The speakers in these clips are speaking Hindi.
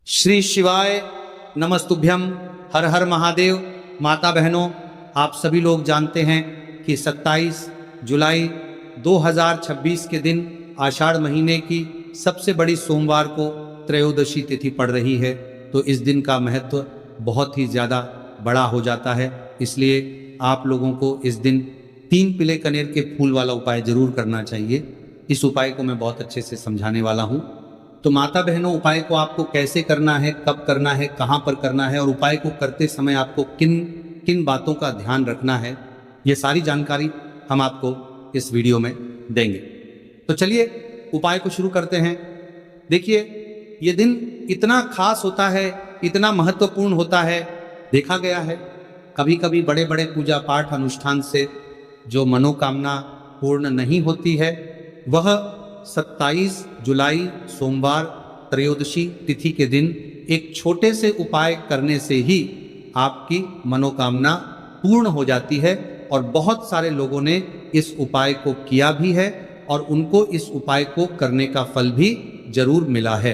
श्री शिवाय नमस्तुभ्यम। हर हर महादेव। माता बहनों, आप सभी लोग जानते हैं कि 27 जुलाई 2026 के दिन आषाढ़ महीने की सबसे बड़ी सोमवार को त्रयोदशी तिथि पड़ रही है। तो इस दिन का महत्व बहुत ही ज़्यादा बड़ा हो जाता है, इसलिए आप लोगों को इस दिन 3 पीले कनेर के फूल वाला उपाय जरूर करना चाहिए। इस उपाय को मैं बहुत अच्छे से समझाने वाला हूँ। तो माता बहनों, उपाय को आपको कैसे करना है, कब करना है, कहाँ पर करना है और उपाय को करते समय आपको किन किन बातों का ध्यान रखना है, ये सारी जानकारी हम आपको इस वीडियो में देंगे। तो चलिए उपाय को शुरू करते हैं। देखिए, ये दिन इतना खास होता है, इतना महत्वपूर्ण होता है। देखा गया है कभी कभी बड़े बड़े पूजा पाठ अनुष्ठान से जो मनोकामना पूर्ण नहीं होती है, वह 27 जुलाई सोमवार त्रयोदशी तिथि के दिन एक छोटे से उपाय करने से ही आपकी मनोकामना पूर्ण हो जाती है। और बहुत सारे लोगों ने इस उपाय को किया भी है और उनको इस उपाय को करने का फल भी जरूर मिला है।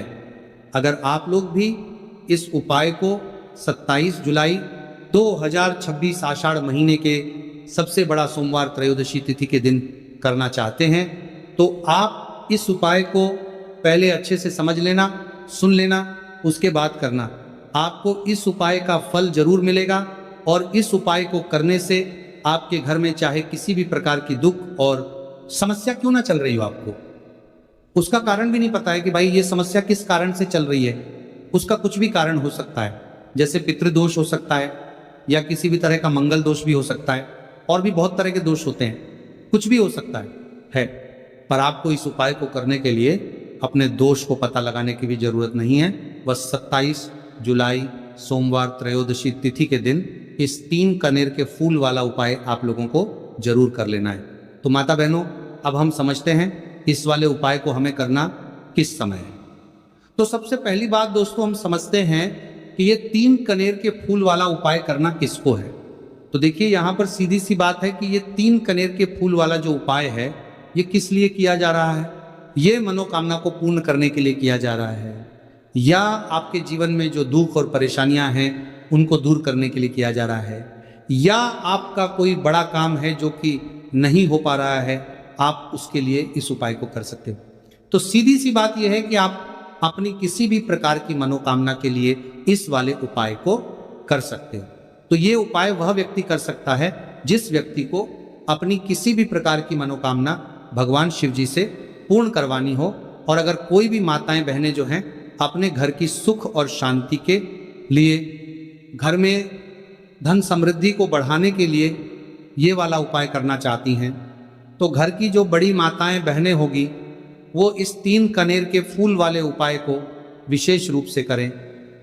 अगर आप लोग भी इस उपाय को 27 जुलाई 2026 आषाढ़ महीने के सबसे बड़ा सोमवार त्रयोदशी तिथि के दिन करना चाहते हैं, तो आप इस उपाय को पहले अच्छे से समझ लेना, सुन लेना, उसके बाद करना। आपको इस उपाय का फल जरूर मिलेगा और इस उपाय को करने से आपके घर में चाहे किसी भी प्रकार की दुख और समस्या क्यों ना चल रही हो, आपको उसका कारण भी नहीं पता है कि भाई ये समस्या किस कारण से चल रही है। उसका कुछ भी कारण हो सकता है, जैसे पितृदोष हो सकता है या किसी भी तरह का मंगल दोष भी हो सकता है, और भी बहुत तरह के दोष होते हैं, कुछ भी हो सकता है। पर आपको इस उपाय को करने के लिए अपने दोष को पता लगाने की भी जरूरत नहीं है। बस 27 जुलाई सोमवार त्रयोदशी तिथि के दिन इस 3 कनेर के फूल वाला उपाय आप लोगों को जरूर कर लेना है। तो माता बहनों, अब हम समझते हैं इस वाले उपाय को हमें करना किस समय है। तो सबसे पहली बात दोस्तों, हम समझते हैं कि ये 3 कनेर के फूल वाला उपाय करना किसको है। तो देखिए, यहाँ पर सीधी सी बात है कि ये 3 कनेर के फूल वाला जो उपाय है, ये किस लिए किया जा रहा है। ये मनोकामना को पूर्ण करने के लिए किया जा रहा है, या आपके जीवन में जो दुख और परेशानियां हैं उनको दूर करने के लिए किया जा रहा है, या आपका कोई बड़ा काम है जो कि नहीं हो पा रहा है, आप उसके लिए इस उपाय को कर सकते हो। तो सीधी सी बात यह है कि आप अपनी किसी भी प्रकार की मनोकामना के लिए इस वाले उपाय को कर सकते हो। तो ये उपाय वह व्यक्ति कर सकता है जिस व्यक्ति को अपनी किसी भी प्रकार की मनोकामना भगवान शिव जी से पूर्ण करवानी हो। और अगर कोई भी माताएं बहनें जो हैं अपने घर की सुख और शांति के लिए, घर में धन समृद्धि को बढ़ाने के लिए ये वाला उपाय करना चाहती हैं, तो घर की जो बड़ी माताएं बहनें होगी वो इस 3 कनेर के फूल वाले उपाय को विशेष रूप से करें,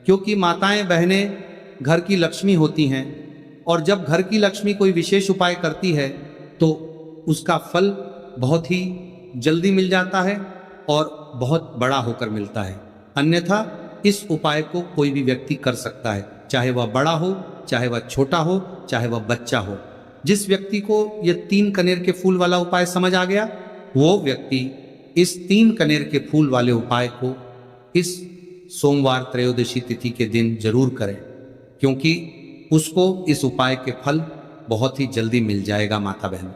क्योंकि माताएं बहनें घर की लक्ष्मी होती हैं और जब घर की लक्ष्मी कोई विशेष उपाय करती है तो उसका फल बहुत ही जल्दी मिल जाता है और बहुत बड़ा होकर मिलता है। अन्यथा इस उपाय को कोई भी व्यक्ति कर सकता है, चाहे वह बड़ा हो, चाहे वह छोटा हो, चाहे वह बच्चा हो। जिस व्यक्ति को ये 3 कनेर के फूल वाला उपाय समझ आ गया, वो व्यक्ति इस 3 कनेर के फूल वाले उपाय को इस सोमवार त्रयोदशी तिथि के दिन जरूर करें, क्योंकि उसको इस उपाय के फल बहुत ही जल्दी मिल जाएगा। माता बहन,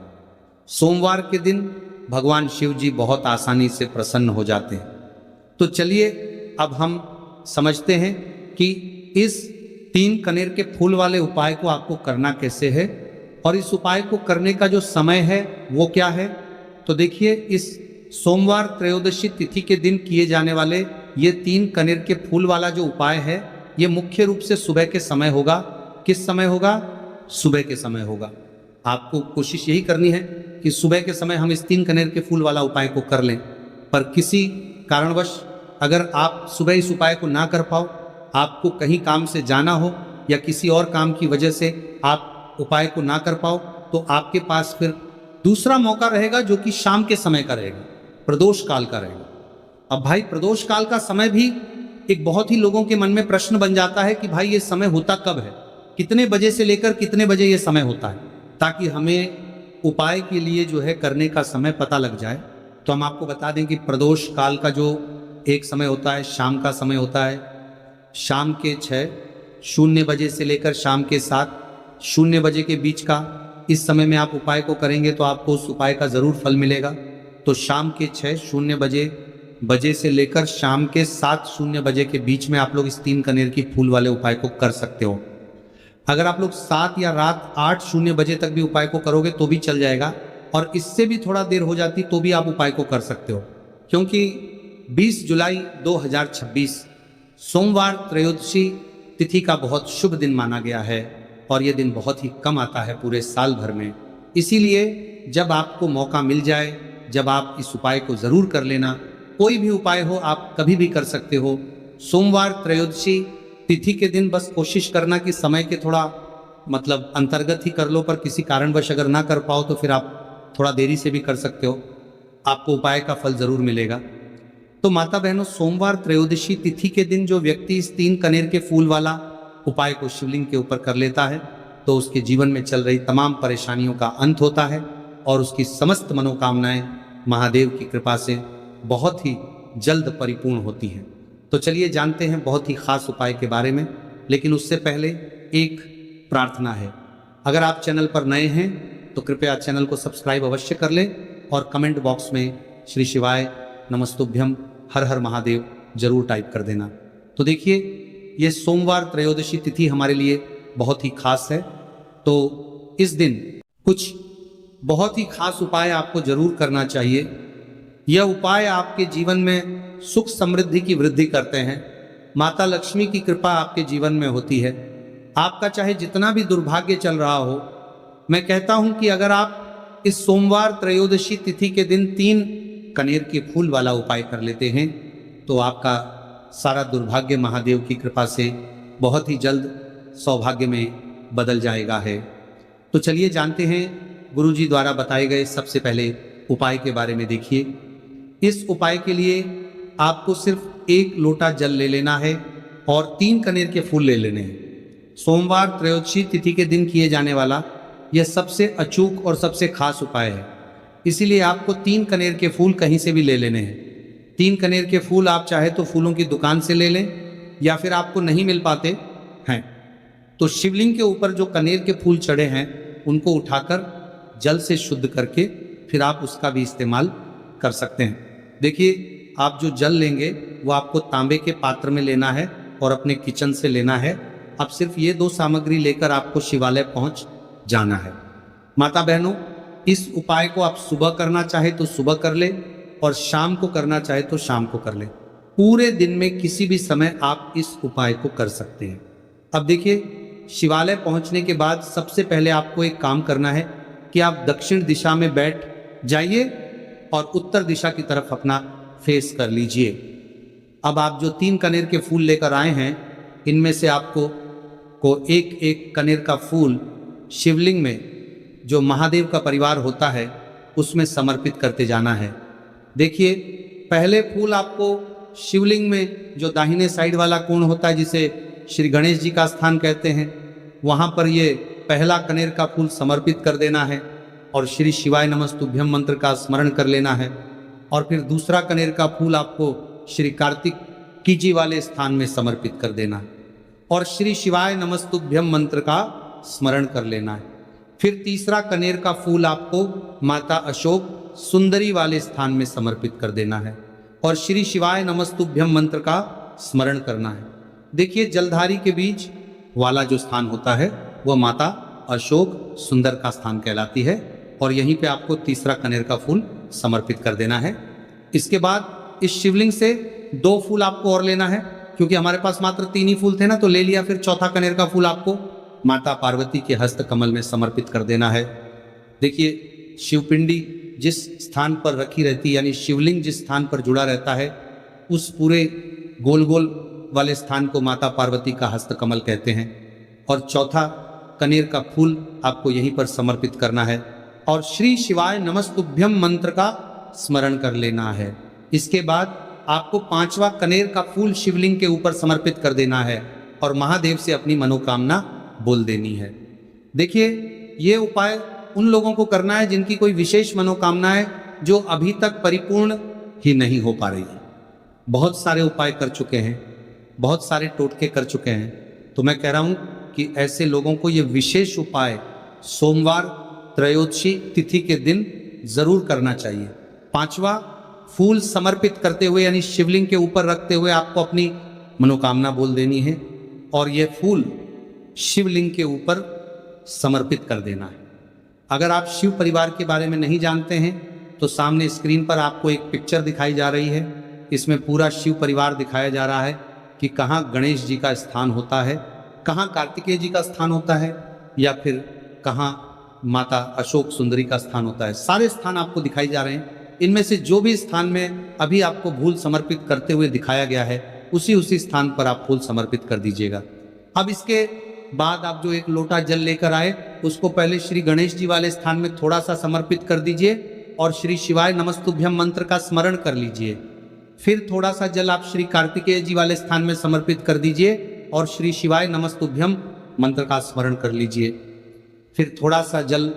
सोमवार के दिन भगवान शिव जी बहुत आसानी से प्रसन्न हो जाते हैं। तो चलिए अब हम समझते हैं कि इस 3 कनेर के फूल वाले उपाय को आपको करना कैसे है और इस उपाय को करने का जो समय है वो क्या है। तो देखिए, इस सोमवार त्रयोदशी तिथि के दिन किए जाने वाले ये 3 कनेर के फूल वाला जो उपाय है, ये मुख्य रूप से सुबह के समय होगा। किस समय होगा? सुबह के समय होगा। आपको कोशिश यही करनी है कि सुबह के समय हम इस 3 कनेर के फूल वाला उपाय को कर लें। पर किसी कारणवश अगर आप सुबह इस उपाय को ना कर पाओ, आपको कहीं काम से जाना हो या किसी और काम की वजह से आप उपाय को ना कर पाओ, तो आपके पास फिर दूसरा मौका रहेगा जो कि शाम के समय का रहेगा, प्रदोष काल का रहेगा। अब भाई, प्रदोष काल का समय भी एक बहुत ही लोगों के मन में प्रश्न बन जाता है कि भाई ये समय होता कब है, कितने बजे से लेकर कितने बजे ये समय होता है, ताकि हमें उपाय के लिए जो है करने का समय पता लग जाए। तो हम आपको बता दें कि प्रदोष काल का जो एक समय होता है, शाम का समय होता है, शाम के 6:00 बजे से लेकर शाम के 7:00 बजे के बीच का इस समय में आप उपाय को करेंगे तो आपको उस उपाय का ज़रूर फल मिलेगा। तो शाम के 6:00 बजे से लेकर शाम के 7:00 बजे के बीच में आप लोग इस 3 कनेर की फूल वाले उपाय को कर सकते हो। अगर आप लोग 7 या रात 8:00 बजे तक भी उपाय को करोगे तो भी चल जाएगा, और इससे भी थोड़ा देर हो जाती तो भी आप उपाय को कर सकते हो, क्योंकि 20 जुलाई 2026 सोमवार त्रयोदशी तिथि का बहुत शुभ दिन माना गया है, और यह दिन बहुत ही कम आता है पूरे साल भर में। इसीलिए जब आपको मौका मिल जाए, जब आप इस उपाय को ज़रूर कर लेना। कोई भी उपाय हो आप कभी भी कर सकते हो। सोमवार त्रयोदशी तिथि के दिन बस कोशिश करना कि समय के थोड़ा अंतर्गत ही कर लो, पर किसी कारणवश अगर ना कर पाओ तो फिर आप थोड़ा देरी से भी कर सकते हो, आपको उपाय का फल ज़रूर मिलेगा। तो माता बहनों, सोमवार त्रयोदशी तिथि के दिन जो व्यक्ति इस 3 कनेर के फूल वाला उपाय को शिवलिंग के ऊपर कर लेता है तो उसके जीवन में चल रही तमाम परेशानियों का अंत होता है और उसकी समस्त मनोकामनाएं महादेव की कृपा से बहुत ही जल्द परिपूर्ण होती हैं। तो चलिए जानते हैं बहुत ही खास उपाय के बारे में, लेकिन उससे पहले एक प्रार्थना है। अगर आप चैनल पर नए हैं तो कृपया चैनल को सब्सक्राइब अवश्य कर लें और कमेंट बॉक्स में श्री शिवाय नमस्तुभ्यम हर हर महादेव जरूर टाइप कर देना। तो देखिए, ये सोमवार त्रयोदशी तिथि हमारे लिए बहुत ही खास है, तो इस दिन कुछ बहुत ही खास उपाय आपको जरूर करना चाहिए। यह उपाय आपके जीवन में सुख समृद्धि की वृद्धि करते हैं। माता लक्ष्मी की कृपा आपके जीवन में होती है। आपका चाहे जितना भी दुर्भाग्य चल रहा हो, मैं कहता हूं कि अगर आप इस सोमवार त्रयोदशी तिथि के दिन 3 कनेर के फूल वाला उपाय कर लेते हैं तो आपका सारा दुर्भाग्य महादेव की कृपा से बहुत ही जल्द सौभाग्य में बदल जाएगा है। तो चलिए जानते हैं गुरुजी द्वारा बताए गए सबसे पहले उपाय के बारे में। देखिए, इस उपाय के लिए आपको सिर्फ 1 लोटा जल ले लेना है और 3 कनेर के फूल ले लेने हैं। सोमवार त्रयोदशी तिथि के दिन किए जाने वाला यह सबसे अचूक और सबसे खास उपाय है, इसीलिए आपको 3 कनेर के फूल कहीं से भी ले लेने हैं। 3 कनेर के फूल आप चाहे तो फूलों की दुकान से ले लें, या फिर आपको नहीं मिल पाते हैं तो शिवलिंग के ऊपर जो कनेर के फूल चढ़े हैं उनको उठाकर जल से शुद्ध करके फिर आप उसका भी इस्तेमाल कर सकते हैं। देखिए, आप जो जल लेंगे वो आपको तांबे के पात्र में लेना है और अपने किचन से लेना है। अब सिर्फ ये 2 सामग्री लेकर आपको शिवालय पहुंच जाना है। माता बहनों, इस उपाय को आप सुबह करना चाहे तो सुबह कर ले और शाम को करना चाहे तो शाम को कर ले। पूरे दिन में किसी भी समय आप इस उपाय को कर सकते हैं। अब देखिए, शिवालय पहुंचने के बाद सबसे पहले आपको एक काम करना है कि आप दक्षिण दिशा में बैठ जाइए और उत्तर दिशा की तरफ अपना फेस कर लीजिए। अब आप जो 3 कनेर के फूल लेकर आए हैं, इनमें से आपको एक एक कनेर का फूल शिवलिंग में जो महादेव का परिवार होता है उसमें समर्पित करते जाना है। देखिए, पहले फूल आपको शिवलिंग में जो दाहिने साइड वाला कोण होता है, जिसे श्री गणेश जी का स्थान कहते हैं, वहाँ पर ये पहला कनेर का फूल समर्पित कर देना है और श्री शिवाय नमस्तुभ्यम मंत्र का स्मरण कर लेना है। और फिर दूसरा कनेर का फूल आपको श्री कार्तिक जी वाले स्थान में समर्पित कर देना है और श्री शिवाय नमस्तुभ्यम मंत्र का स्मरण कर लेना है। फिर तीसरा कनेर का फूल आपको माता अशोक सुंदरी वाले स्थान में समर्पित कर देना है और श्री शिवाय नमस्तुभ्यम मंत्र का स्मरण करना है। देखिए, जलधारी के बीच वाला जो स्थान होता है वह माता अशोक सुंदर का स्थान कहलाती है और यहीं पे आपको तीसरा कनेर का फूल समर्पित कर देना है। इसके बाद इस शिवलिंग से 2 फूल आपको और लेना है, क्योंकि हमारे पास मात्र 3 ही फूल थे ना, तो ले लिया। फिर चौथा कनेर का फूल आपको माता पार्वती के हस्त कमल में समर्पित कर देना है। देखिए, शिवपिंडी जिस स्थान पर रखी रहती, यानी शिवलिंग जिस स्थान पर जुड़ा रहता है, उस पूरे गोल गोल वाले स्थान को माता पार्वती का हस्त कमल कहते हैं। और चौथा कनेर का फूल आपको यहीं पर समर्पित करना है और श्री शिवाय नमस्तुभ्यम मंत्र का स्मरण कर लेना है। इसके बाद आपको 5वां कनेर का फूल शिवलिंग के ऊपर समर्पित कर देना है और महादेव से अपनी मनोकामना बोल देनी है। देखिए, ये उपाय उन लोगों को करना है जिनकी कोई विशेष मनोकामना है जो अभी तक परिपूर्ण ही नहीं हो पा रही है। बहुत सारे उपाय कर चुके हैं, बहुत सारे टोटके कर चुके हैं। तो मैं कह रहा हूं कि ऐसे लोगों को ये विशेष उपाय सोमवार त्रयोदशी तिथि के दिन जरूर करना चाहिए। पांचवा, फूल समर्पित करते हुए यानी शिवलिंग के ऊपर रखते हुए आपको अपनी मनोकामना बोल देनी है और यह फूल शिवलिंग के ऊपर समर्पित कर देना है। अगर आप शिव परिवार के बारे में नहीं जानते हैं तो सामने स्क्रीन पर आपको एक पिक्चर दिखाई जा रही है। इसमें पूरा शिव परिवार दिखाया जा रहा है कि कहाँ गणेश जी का स्थान होता है, कहाँ कार्तिकेय जी का स्थान होता है या फिर कहाँ माता अशोक सुंदरी का स्थान होता है। सारे स्थान आपको दिखाई जा रहे हैं। इनमें से जो भी स्थान में अभी आपको फूल समर्पित करते हुए दिखाया गया है उसी स्थान पर आप फूल समर्पित कर दीजिएगा। अब इसके बाद आप जो एक लोटा जल लेकर आए उसको पहले श्री गणेश जी वाले स्थान में थोड़ा सा समर्पित कर दीजिए और श्री शिवाय नमस्तुभ्यम मंत्र का स्मरण कर लीजिए। फिर थोड़ा सा जल आप श्री कार्तिकेय जी वाले स्थान में समर्पित कर दीजिए और श्री शिवाय नमस्तुभ्यम मंत्र का स्मरण कर लीजिए। फिर थोड़ा सा जल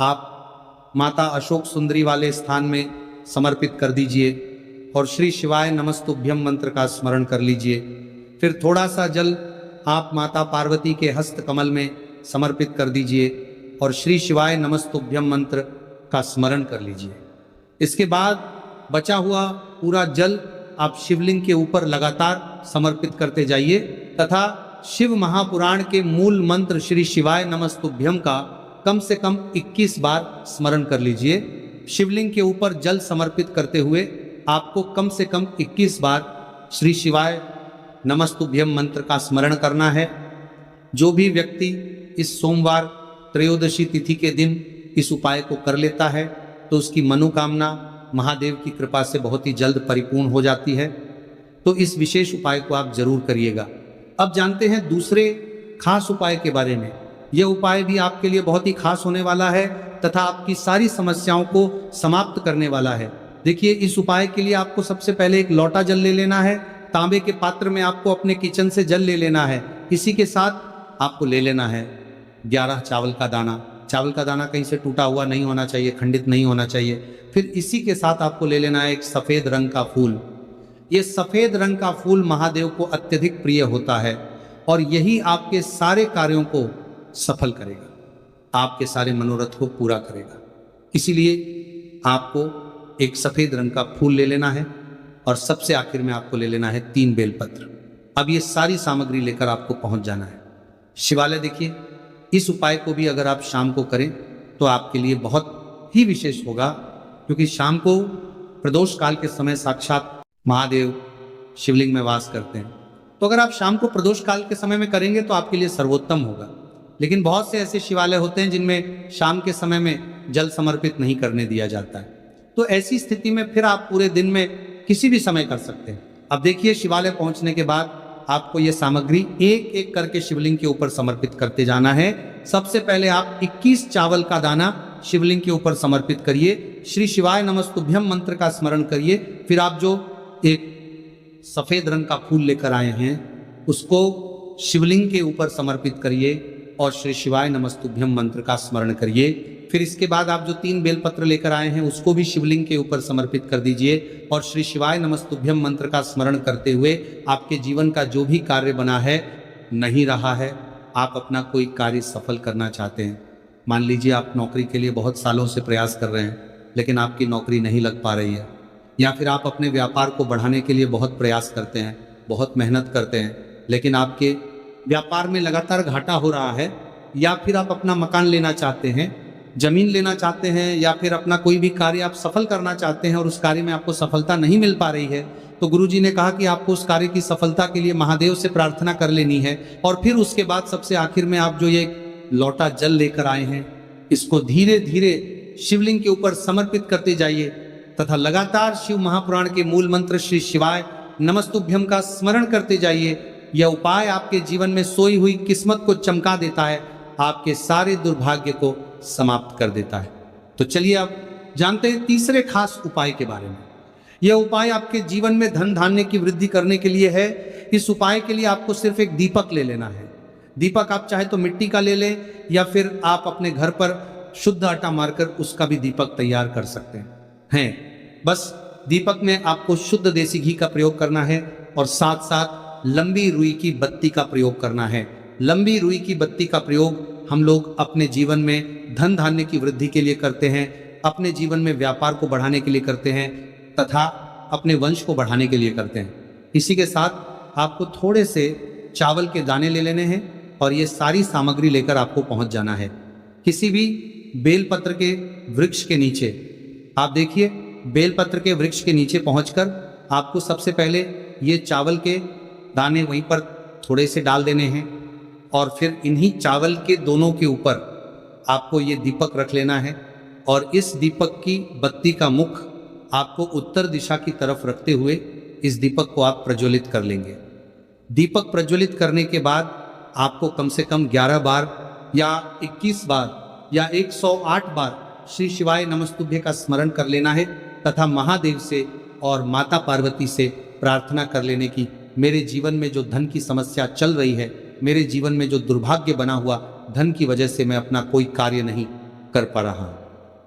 आप माता अशोक सुंदरी वाले स्थान में समर्पित कर दीजिए और श्री शिवाय नमस्तुभ्यम मंत्र का स्मरण कर लीजिए। फिर थोड़ा सा जल आप माता पार्वती के हस्त कमल में समर्पित कर दीजिए और श्री शिवाय नमस्तुभ्यम मंत्र का स्मरण कर लीजिए। इसके बाद बचा हुआ पूरा जल आप शिवलिंग के ऊपर लगातार समर्पित करते जाइए तथा शिव महापुराण के मूल मंत्र श्री शिवाय नमस्तुभ्यम का कम से कम 21 बार स्मरण कर लीजिए। शिवलिंग के ऊपर जल समर्पित करते हुए आपको कम से कम 21 बार श्री शिवाय नमस्तुभ्यम मंत्र का स्मरण करना है। जो भी व्यक्ति इस सोमवार त्रयोदशी तिथि के दिन इस उपाय को कर लेता है तो उसकी मनोकामना महादेव की कृपा से बहुत ही जल्द परिपूर्ण हो जाती है। तो इस विशेष उपाय को आप जरूर करिएगा। अब जानते हैं दूसरे खास उपाय के बारे में। यह उपाय भी आपके लिए बहुत ही खास होने वाला है तथा आपकी सारी समस्याओं को समाप्त करने वाला है। देखिए, इस उपाय के लिए आपको सबसे पहले एक लोटा जल ले लेना है। तांबे के पात्र में आपको अपने किचन से जल ले लेना है। इसी के साथ आपको ले लेना है 11 चावल का दाना। चावल का दाना कहीं से टूटा हुआ नहीं होना चाहिए, खंडित नहीं होना चाहिए। फिर इसी के साथ आपको ले लेना है एक सफेद रंग का फूल। ये सफेद रंग का फूल महादेव को अत्यधिक प्रिय होता है और यही आपके सारे कार्यों को सफल करेगा, आपके सारे मनोरथ को पूरा करेगा। इसीलिए आपको एक सफेद रंग का फूल ले लेना है और सबसे आखिर में आपको ले लेना है 3 बेलपत्र। अब ये सारी सामग्री लेकर आपको पहुंच जाना है शिवालय। देखिए, इस उपाय को भी अगर आप शाम को करें तो आपके लिए बहुत ही विशेष होगा, क्योंकि शाम को प्रदोष काल के समय साक्षात महादेव शिवलिंग में वास करते हैं। तो अगर आप शाम को प्रदोष काल के समय में करेंगे तो आपके लिए सर्वोत्तम होगा। लेकिन बहुत से ऐसे शिवालय होते हैं जिनमें शाम के समय में जल समर्पित नहीं करने दिया जाता है। तो ऐसी स्थिति में फिर आप पूरे दिन में किसी भी समय कर सकते हैं। अब देखिए, शिवालय पहुंचने के बाद आपको ये सामग्री एक एक करके शिवलिंग के ऊपर समर्पित करते जाना है। सबसे पहले आप 21 चावल का दाना शिवलिंग के ऊपर समर्पित करिए। श्री शिवाय नमस्तुभ्यम मंत्र का स्मरण करिए। फिर आप जो एक सफेद रंग का फूल लेकर आए हैं उसको शिवलिंग के ऊपर समर्पित करिए और श्री शिवाय नमस्तुभ्यम मंत्र का स्मरण करिए। फिर इसके बाद आप जो 3 बेलपत्र लेकर आए हैं उसको भी शिवलिंग के ऊपर समर्पित कर दीजिए और श्री शिवाय नमस्तुभ्यम मंत्र का स्मरण करते हुए आपके जीवन का जो भी कार्य बना है, नहीं रहा है, आप अपना कोई कार्य सफल करना चाहते हैं। मान लीजिए आप नौकरी के लिए बहुत सालों से प्रयास कर रहे हैं लेकिन आपकी नौकरी नहीं लग पा रही है, या फिर आप अपने व्यापार को बढ़ाने के लिए बहुत प्रयास करते हैं, बहुत मेहनत करते हैं, लेकिन आपके व्यापार में लगातार घाटा हो रहा है, या फिर आप अपना मकान लेना चाहते हैं, जमीन लेना चाहते हैं, या फिर अपना कोई भी कार्य आप सफल करना चाहते हैं और उस कार्य में आपको सफलता नहीं मिल पा रही है, तो गुरुजी ने कहा कि आपको उस कार्य की सफलता के लिए महादेव से प्रार्थना कर लेनी है। और फिर उसके बाद सबसे आखिर में आप जो ये लोटा जल लेकर आए हैं इसको धीरे धीरे शिवलिंग के ऊपर समर्पित करते जाइए तथा लगातार शिव महापुराण के मूल मंत्र श्री शिवाय नमस्तुभ्यम का स्मरण करते जाइए। यह उपाय आपके जीवन में सोई हुई किस्मत को चमका देता है, आपके सारे दुर्भाग्य को समाप्त कर देता है। तो चलिए अब जानते हैं तीसरे खास उपाय के बारे में। यह उपाय आपके जीवन में धन धान्य की वृद्धि करने के लिए है। इस उपाय के लिए आपको सिर्फ एक दीपक ले लेना है। दीपक आप चाहे तो मिट्टी का ले लें या फिर आप अपने घर पर शुद्ध आटा मारकर उसका भी दीपक तैयार कर सकते हैं। बस दीपक में आपको शुद्ध देसी घी का प्रयोग करना है और साथ साथ लंबी रुई की बत्ती का प्रयोग करना है। लंबी रुई की बत्ती का प्रयोग हम लोग अपने जीवन में धन धान्य की वृद्धि के लिए करते हैं, अपने जीवन में व्यापार को बढ़ाने के लिए करते हैं तथा अपने वंश को बढ़ाने के लिए करते हैं। इसी के साथ आपको थोड़े से चावल के दाने ले लेने हैं और ये सारी सामग्री लेकर आपको पहुंच जाना है किसी भी बेलपत्र के वृक्ष के नीचे। आप देखिए, बेलपत्र के वृक्ष के नीचे पहुंचकर आपको सबसे पहले ये चावल के दाने वहीं पर थोड़े से डाल देने हैं और फिर इन्हीं चावल के दोनों के ऊपर आपको ये दीपक रख लेना है और इस दीपक की बत्ती का मुख आपको उत्तर दिशा की तरफ रखते हुए इस दीपक को आप प्रज्वलित कर लेंगे। दीपक प्रज्वलित करने के बाद आपको कम से कम 11 बार या 21 बार या 108 बार श्री शिवाय नमस्तुभ्य का स्मरण कर लेना है तथा महादेव से और माता पार्वती से प्रार्थना कर लेने की, मेरे जीवन में जो धन की समस्या चल रही है, मेरे जीवन में जो दुर्भाग्य बना हुआ धन की वजह से मैं अपना कोई कार्य नहीं कर पा रहा हूँ,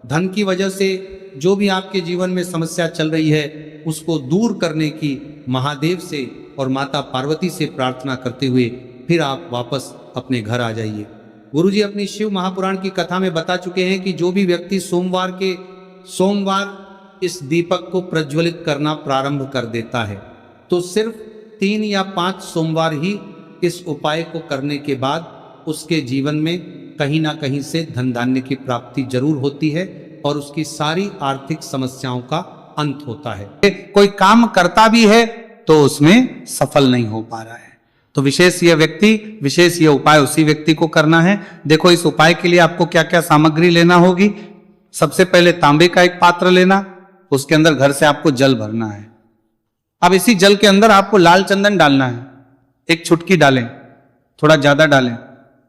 धन की वजह से जो भी आपके जीवन में समस्या चल रही है उसको दूर करने की महादेव से और माता पार्वती से प्रार्थना करते हुए फिर आप वापस अपने घर आ जाइए। गुरुजी अपनी शिव महापुराण की कथा में बता चुके हैं कि जो भी व्यक्ति सोमवार इस दीपक को प्रज्वलित करना प्रारंभ कर देता है तो सिर्फ 3 या 5 सोमवार ही इस उपाय को करने के बाद उसके जीवन में कहीं ना कहीं से धन धान्य की प्राप्ति जरूर होती है और उसकी सारी आर्थिक समस्याओं का अंत होता है। कोई काम करता भी है तो उसमें सफल नहीं हो पा रहा है, तो विशेष ये उपाय उसी व्यक्ति को करना है। देखो, इस उपाय के लिए आपको क्या क्या सामग्री लेना होगी। सबसे पहले तांबे का एक पात्र लेना, उसके अंदर घर से आपको जल भरना है। अब इसी जल के अंदर आपको लाल चंदन डालना है, एक चुटकी डालें, थोड़ा ज्यादा डालें,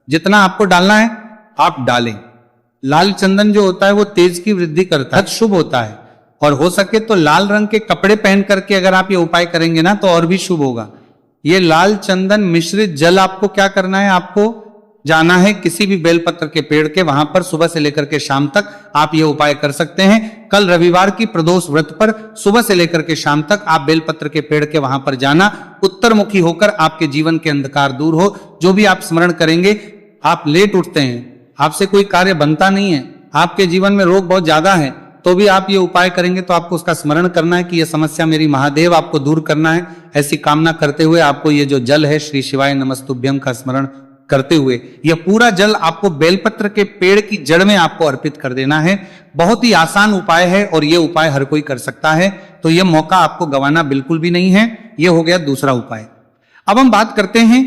जितना आपको डालना है आप डालें। लाल चंदन जो होता है वो तेज की वृद्धि करता है, शुभ होता है, और हो सके तो लाल रंग के कपड़े पहन करके अगर आप ये उपाय करेंगे ना तो और भी शुभ होगा। ये लाल चंदन मिश्रित जल आपको क्या करना है, आपको जाना है किसी भी बेलपत्र के पेड़ के, वहां पर सुबह से लेकर के शाम तक आप ये उपाय कर सकते हैं। कल रविवार की प्रदोष व्रत पर सुबह से लेकर के शाम तक आप बेलपत्र के पेड़ के वहां पर जाना, उत्तर मुखी होकर आपके जीवन के अंधकार दूर हो। जो भी आप स्मरण करेंगे, आप लेट उठते हैं, आपसे कोई कार्य बनता नहीं है, आपके जीवन में रोग बहुत ज्यादा है, तो भी आप ये उपाय करेंगे तो आपको उसका स्मरण करना है कि यह समस्या मेरी महादेव आपको दूर करना है। ऐसी कामना करते हुए आपको ये जो जल है श्री शिवाय नमस्तुभ्यम का स्मरण करते हुए यह पूरा जल आपको बेलपत्र के पेड़ की जड़ में आपको अर्पित कर देना है। बहुत ही आसान उपाय है और यह उपाय हर कोई कर सकता है, तो यह मौका आपको गंवाना बिल्कुल भी नहीं है। यह हो गया दूसरा उपाय। अब हम बात करते हैं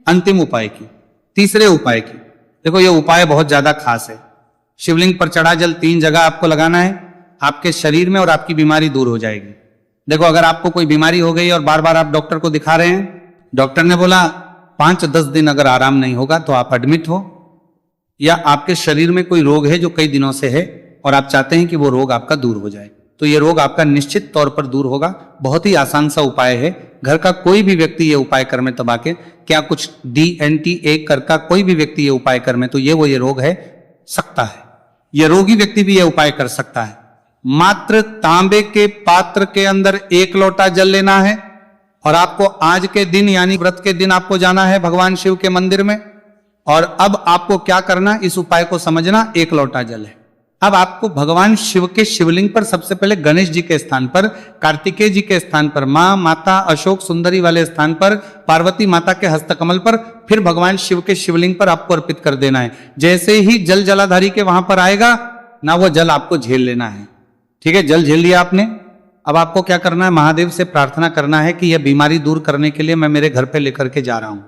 अंतिम उपाय की, तीसरे उपाय की। देखो, यह उपाय बहुत ज्यादा खास है। शिवलिंग पर चढ़ा जल 3 जगह आपको लगाना है, आपके शरीर में, और आपकी बीमारी दूर हो जाएगी। देखो, अगर आपको कोई बीमारी हो गई और बार बार आप डॉक्टर को दिखा रहे हैं, डॉक्टर ने बोला 5-10 दिन अगर आराम नहीं होगा तो आप एडमिट हो, या आपके शरीर में कोई रोग है जो कई दिनों से है और आप चाहते हैं कि वो रोग आपका दूर हो जाए, तो ये रोग आपका निश्चित तौर पर दूर होगा। बहुत ही आसान सा उपाय है, घर का कोई भी व्यक्ति ये उपाय कर में तबा के, क्या कुछ DNT1 कर का कोई भी व्यक्ति ये उपाय कर में तो ये रोग है सकता है, ये रोगी व्यक्ति भी ये उपाय कर सकता है। मात्र तांबे के पात्र के अंदर 1 लोटा जल लेना है और आपको आज के दिन यानी व्रत के दिन आपको जाना है भगवान शिव के मंदिर में। और अब आपको क्या करना, इस उपाय को समझना, 1 लोटा जल है। अब आपको भगवान शिव के शिवलिंग पर सबसे पहले गणेश जी के स्थान पर, कार्तिकेय जी के स्थान पर, मां माता अशोक सुंदरी वाले स्थान पर, पार्वती माता के हस्तकमल पर, फिर भगवान शिव के शिवलिंग पर आपको अर्पित कर देना है। जैसे ही जल जलाधारी के वहां पर आएगा ना, वो जल आपको झेल लेना है। ठीक है, जल झेल लिया आपने। अब आपको क्या करना है, महादेव से प्रार्थना करना है कि यह बीमारी दूर करने के लिए मैं मेरे घर पे लेकर के जा रहा हूं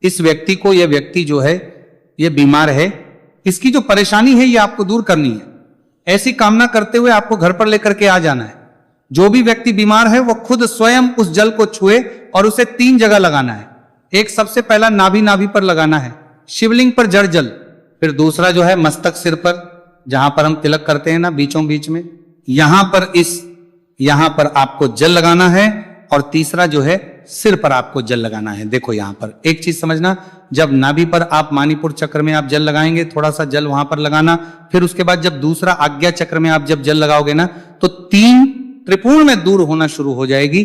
इस व्यक्ति को। यह व्यक्ति जो है यह बीमार है, इसकी जो परेशानी है ये आपको दूर करनी है। ऐसी कामना करते हुए आपको घर पर लेकर के आ जाना है। जो भी व्यक्ति बीमार है वो खुद स्वयं उस जल को छुए और उसे 3 जगह लगाना है। एक सबसे पहला नाभि पर लगाना है, शिवलिंग पर जड़ जल। फिर दूसरा जो है मस्तक सिर पर, जहां पर हम तिलक करते हैं ना बीचों बीच में, यहां पर आपको जल लगाना है। और तीसरा जो है सिर पर आपको जल लगाना है। देखो, यहां पर एक चीज समझना, जब नाभि पर आप मणिपुर चक्र में आप जल लगाएंगे, थोड़ा सा जल वहां पर लगाना। फिर उसके बाद जब दूसरा आज्ञा चक्र में आप जब जल लगाओगे ना, तो 3 त्रिपुण में दूर होना शुरू हो जाएगी।